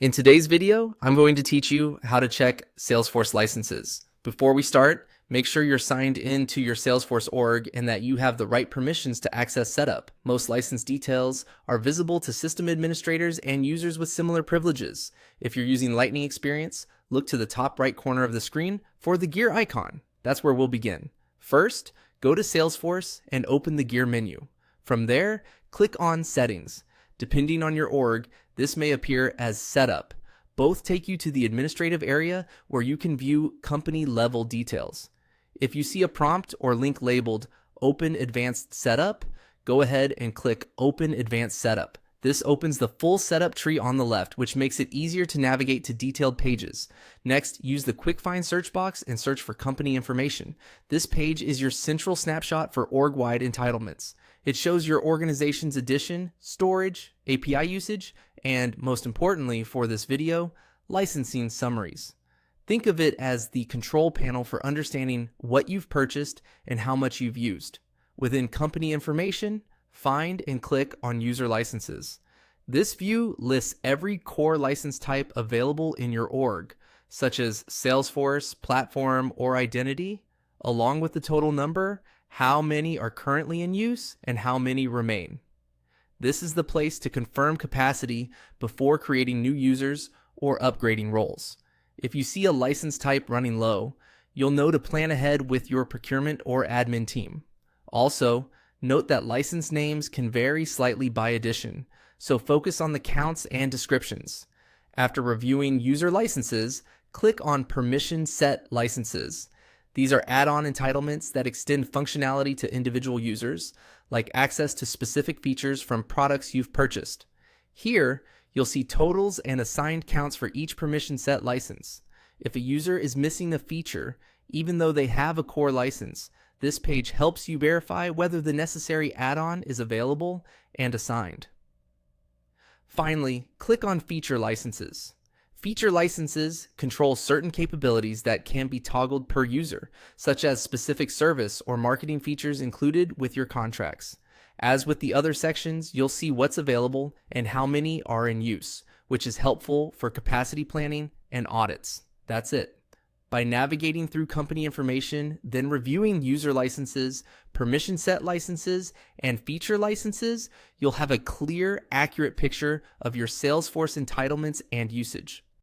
In today's video, I'm going to teach you how to check Salesforce licenses. Before we start, make sure you're signed into your Salesforce org and that you have the right permissions to access setup. Most license details are visible to system administrators and users with similar privileges. If you're using Lightning Experience, look to the top right corner of the screen for the gear icon. That's where we'll begin. First, go to Salesforce and open the gear menu. From there, click on Settings. Depending on your org, this may appear as Setup. Both take you to the administrative area where you can view company level details. If you see a prompt or link labeled Open Advanced Setup, go ahead and click Open Advanced Setup. This opens the full setup tree on the left, which makes it easier to navigate to detailed pages. Next, use the quick find search box and search for company information. This page is your central snapshot for org-wide entitlements. It shows your organization's edition, storage, API usage, and most importantly for this video, licensing summaries. Think of it as the control panel for understanding what you've purchased and how much you've used. Within company information, find and click on user licenses. This view lists every core license type available in your org, such as Salesforce, platform, or identity, along with the total number, how many are currently in use, and how many remain. This is the place to confirm capacity before creating new users or upgrading roles. If you see a license type running low, you'll know to plan ahead with your procurement or admin team. Also, note that license names can vary slightly by edition, so focus on the counts and descriptions. After reviewing user licenses, click on Permission Set Licenses. These are add-on entitlements that extend functionality to individual users, like access to specific features from products you've purchased. Here, you'll see totals and assigned counts for each permission set license. If a user is missing a feature, even though they have a core license, this page helps you verify whether the necessary add-on is available and assigned. Finally, click on Feature Licenses. Feature licenses control certain capabilities that can be toggled per user, such as specific service or marketing features included with your contracts. As with the other sections, you'll see what's available and how many are in use, which is helpful for capacity planning and audits. That's it. By navigating through company information, then reviewing user licenses, permission set licenses, and feature licenses, you'll have a clear, accurate picture of your Salesforce entitlements and usage.